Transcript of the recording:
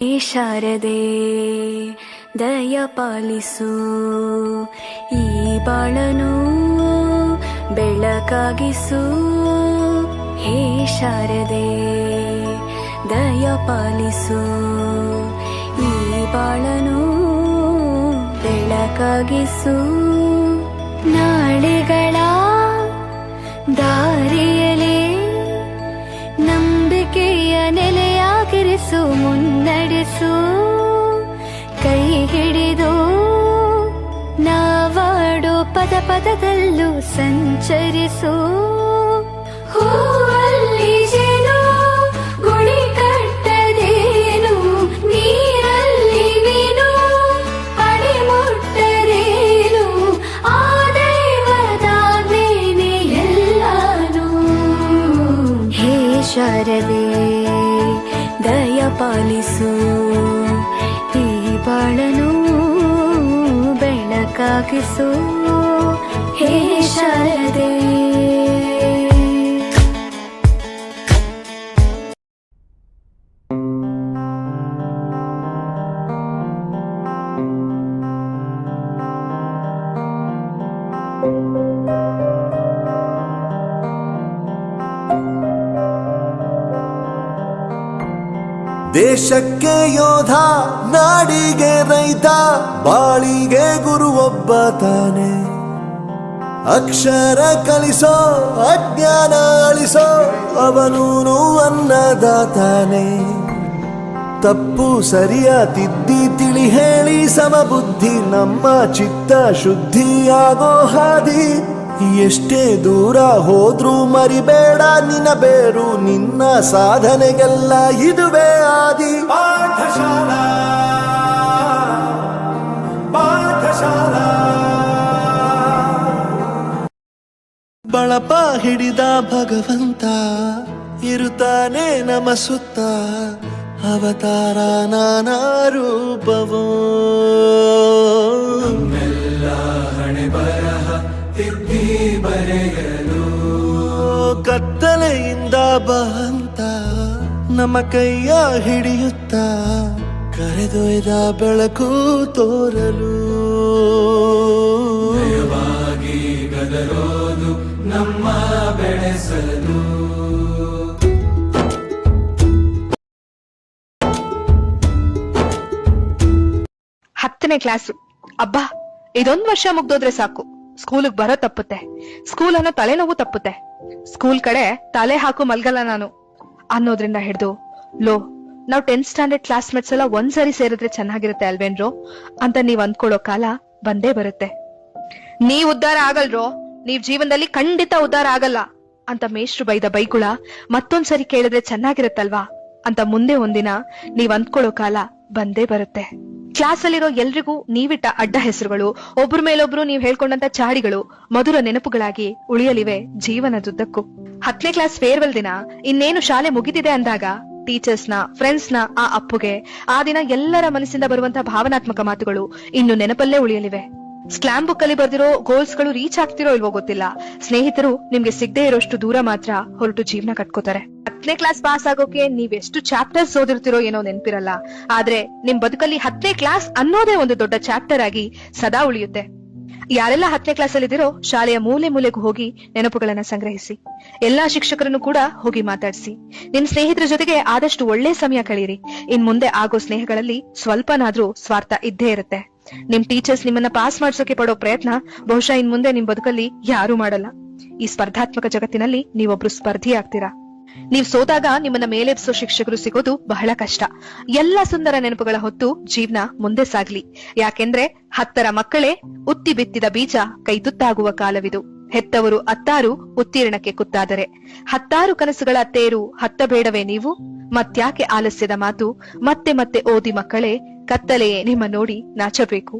ಹೇ ಶಾರದೆ ದಯ ಪಾಲಿಸು, ಈ ಬಾಳನು ಬೆಳಕಾಗಿಸು. ಹೇ ಶಾರದೆ ದಯ ಪಾಲಿಸು, ಈ ಬಾಳನು ಬೆಳಕಾಗಿಸು. ನಾಳೆಗಳ ದಾರಿಯಲೇ ನಂಬಿಕೆಯ ನೆಲೆಯಾಗಿರಿಸು, ಮುನ್ನಡೆಸು. ಕೈ ಹಿಡಿದು ನಾವಾಡೋ ಪದ ಪದದಲ್ಲೂ ಸಂಚರಿಸು. ಹೂವಲ್ಲಿ ಜೇನು ಗುಡಿ ಕಟ್ಟದೇನು, ನೀರಲ್ಲಿ ಮೀನು ಅಡಿ ಮುಟ್ಟರೇನು, ಆ ದೈವದಾಜ್ಞೆನೇ ಎಲ್ಲಾನು. ಹೇ ಶಾರದೆ ದಯ ಪಾಲಿಸು, ಈ ಬಾಳನು ಬೆಳಕಾಗಿಸು. ಹೇ ಶಾರದೆ. ದೇಶಕ್ಕೆ ಯೋಧ, ನಾಡಿಗೆ ರೈತ, ಬಾಳಿಗೆ ಗುರು ಒಬ್ಬ ತಾನೆ. ಅಕ್ಷರ ಕಲಿಸೋ, ಅಜ್ಞಾನ ಅಳಿಸೋ, ಅವನೂನು ಅನ್ನದಾತಾನೆ. ತಪ್ಪು ಸರಿಯ ತಿದ್ದಿ ತಿಳಿ ಹೇಳಿ ಸಮಬುದ್ಧಿ, ನಮ್ಮ ಚಿತ್ತ ಶುದ್ಧಿಯಾಗೋ ಹಾದಿ. ಎಷ್ಟೇ ದೂರ ಹೋದ್ರೂ ಮರಿಬೇಡ ನಿನ್ನ ಬೇರು, ನಿನ್ನ ಸಾಧನೆಗೆಲ್ಲ ಇದುವೇ ಆದಿ. ಪಾಠಶಾಲಾ ಪಾಠಶಾಲಾ. ಬಳಪ ಹಿಡಿದ ಭಗವಂತ ಇರುತ್ತಾನೆ ನಮ ಸುತ್ತ, ಅವತಾರ ನಾನಾ ರೂಪವೋ. ಹಣೆ ಬರಹ ತಿದ್ದಿ ಬರೆಯಲು, ಕತ್ತಲೆಯಿಂದ ಬಂತ ನಮ್ಮ ಕೈಯ ಹಿಡಿಯುತ್ತ, ಕರೆದೊಯ್ದ ಬೆಳಕು ತೋರಲು. ಗದರೋದು ನಮ್ಮ ಬೆಳೆಸಲು. 10ನೇ ಕ್ಲಾಸು. ಅಬ್ಬಾ, ಇದೊಂದು ವರ್ಷ ಮುಗ್ದೋದ್ರೆ ಸಾಕು. ಸ್ಕೂಲಿಗೆ ಬರೋ ತಪ್ಪುತ್ತೆ, ಸ್ಕೂಲ್ ಅನ್ನೋ ತಲೆನೋವು ತಪ್ಪುತ್ತೆ. ಸ್ಕೂಲ್ ಕಡೆ ತಲೆ ಹಾಕು ಮಲ್ಗಲ್ಲ ನಾನು ಅನ್ನೋದ್ರಿಂದ ಹಿಡ್ದು, ಲೋ ನಾವ್ 10th ಸ್ಟ್ಯಾಂಡರ್ಡ್ ಕ್ಲಾಸ್ಮೇಟ್ಸ್ ಎಲ್ಲ ಒಂದ್ಸರಿ ಸೇರಿದ್ರೆ ಚೆನ್ನಾಗಿರುತ್ತೆ ಅಲ್ವೇನ್ರೋ ಅಂತ ನೀವ್ ಅಂದ್ಕೊಳ್ಳೋ ಕಾಲ ಬಂದೇ ಬರುತ್ತೆ. ನೀವ್ ಉದ್ಧಾರ ಆಗಲ್ರೋ, ನೀವ್ ಜೀವನದಲ್ಲಿ ಖಂಡಿತ ಉದ್ಧಾರ ಆಗಲ್ಲ ಅಂತ ಮೇಷ್ಟ್ರು ಬೈದ ಬೈಗುಳ ಮತ್ತೊಂದ್ಸರಿ ಕೇಳಿದ್ರೆ ಚೆನ್ನಾಗಿರುತ್ತಲ್ವಾ ಅಂತ ಮುಂದೆ ಒಂದಿನ ನೀವ್ ಅಂದ್ಕೊಳ್ಳೋ ಕಾಲ ಬಂದೇ ಬರುತ್ತೆ. ಕ್ಲಾಸ್ ಅಲ್ಲಿರೋ ಎಲ್ರಿಗೂ ನೀವಿಟ್ಟ ಅಡ್ಡ ಹೆಸರುಗಳು, ಒಬ್ರ ಮೇಲೊಬ್ರು ನೀವ್ ಹೇಳ್ಕೊಂಡಂತ ಚಾಡಿಗಳು ಮಧುರ ನೆನಪುಗಳಾಗಿ ಉಳಿಯಲಿವೆ ಜೀವನದುದ್ದಕ್ಕೂ. 10ನೇ ಕ್ಲಾಸ್ ಫೇರ್ವೆಲ್ ದಿನ ಇನ್ನೇನು ಶಾಲೆ ಮುಗಿದಿದೆ ಅಂದಾಗ ಟೀಚರ್ಸ್ ನ, ಫ್ರೆಂಡ್ಸ್ ನ ಆ ಅಪ್ಪುಗೆ ಆ ದಿನ ಎಲ್ಲರ ಮನಸ್ಸಿಂದ ಬರುವಂತ ಭಾವನಾತ್ಮಕ ಮಾತುಗಳು ಇನ್ನು ನೆನಪಲ್ಲೇ ಉಳಿಯಲಿವೆ. ಸ್ಲಾಮ್ ಬುಕ್ ಅಲ್ಲಿ ಬರ್ದಿರೋ ಗೋಲ್ಸ್ ಗಳು ರೀಚ್ ಆಗ್ತಿರೋ ಇಲ್ವೋ ಗೊತ್ತಿಲ್ಲ, ಸ್ನೇಹಿತರು ನಿಮ್ಗೆ ಸಿಗದೆ ಇರೋಷ್ಟು ದೂರ ಮಾತ್ರ ಹೊರಟು ಜೀವನ ಕಟ್ಕೋತಾರೆ. 10ನೇ ಕ್ಲಾಸ್ ಪಾಸ್ ಆಗೋಕೆ ನೀವ್ ಎಷ್ಟು ಚಾಪ್ಟರ್ಸ್ ಓದಿರ್ತಿರೋ ಏನೋ ನೆನ್ಪಿರಲ್ಲ, ಆದ್ರೆ ನಿಮ್ ಬದುಕಲ್ಲಿ 10ನೇ ಕ್ಲಾಸ್ ಅನ್ನೋದೇ ಒಂದು ದೊಡ್ಡ ಚಾಪ್ಟರ್ ಆಗಿ ಸದಾ ಉಳಿಯುತ್ತೆ. ಯಾರೆಲ್ಲ 10ನೇ ಕ್ಲಾಸ್ ಅಲ್ಲಿ ಇದಿರೋ ಶಾಲೆಯ ಮೂಲೆ ಮೂಲೆಗೂ ಹೋಗಿ ನೆನಪುಗಳನ್ನ ಸಂಗ್ರಹಿಸಿ, ಎಲ್ಲಾ ಶಿಕ್ಷಕರನ್ನು ಕೂಡ ಹೋಗಿ ಮಾತಾಡಿಸಿ, ನಿಮ್ ಸ್ನೇಹಿತರ ಜೊತೆಗೆ ಆದಷ್ಟು ಒಳ್ಳೆ ಸಮಯ ಕಳೀರಿ. ಇನ್ ಮುಂದೆ ಆಗೋ ಸ್ನೇಹಗಳಲ್ಲಿ ಸ್ವಲ್ಪನಾದ್ರೂ ಸ್ವಾರ್ಥ ಇದ್ದೇ ಇರುತ್ತೆ. ನಿಮ್ ಟೀಚರ್ಸ್ ನಿಮ್ಮನ್ನ ಪಾಸ್ ಮಾಡ್ಸೋಕೆ ಪಡೋ ಪ್ರಯತ್ನ ಬಹುಶಃ ಇನ್ ಮುಂದೆ ನಿಮ್ ಬದುಕಲ್ಲಿ ಯಾರೂ ಮಾಡಲ್ಲ. ಈ ಸ್ಪರ್ಧಾತ್ಮಕ ಜಗತ್ತಿನಲ್ಲಿ ನೀವೊಬ್ರು ಸ್ಪರ್ಧಿ ಆಗ್ತೀರಾ. ನೀವ್ ಸೋತಾಗ ನಿಮ್ಮನ್ನ ಮೇಲೆಬ್ಸೋ ಶಿಕ್ಷಕರು ಸಿಗೋದು ಬಹಳ ಕಷ್ಟ. ಎಲ್ಲ ಸುಂದರ ನೆನಪುಗಳ ಹೊತ್ತು ಜೀವನ ಮುಂದೆ ಸಾಗ್ಲಿ. ಯಾಕೆಂದ್ರೆ 10ರ ಮಕ್ಕಳೇ ಉತ್ತಿ ಬಿತ್ತಿದ ಬೀಜ ಕೈ ತುತ್ತಾಗುವ ಕಾಲವಿದು. ಹೆತ್ತವರು ಅತ್ತಾರು ಉತ್ತೀರ್ಣಕ್ಕೆ ಕುತ್ತಾದರೆ, 10 ಕನಸುಗಳ ತೇರು ಹತ್ತಬೇಡವೇ ನೀವು? ಮತ್ಯಾಕೆ ಆಲಸ್ಯದ ಮಾತು? ಮತ್ತೆ ಮತ್ತೆ ಓದಿ ಮಕ್ಕಳೇ, ಕತ್ತಲೆಯೇ ನಿಮ್ಮ ನೋಡಿ ನಾಚಬೇಕು.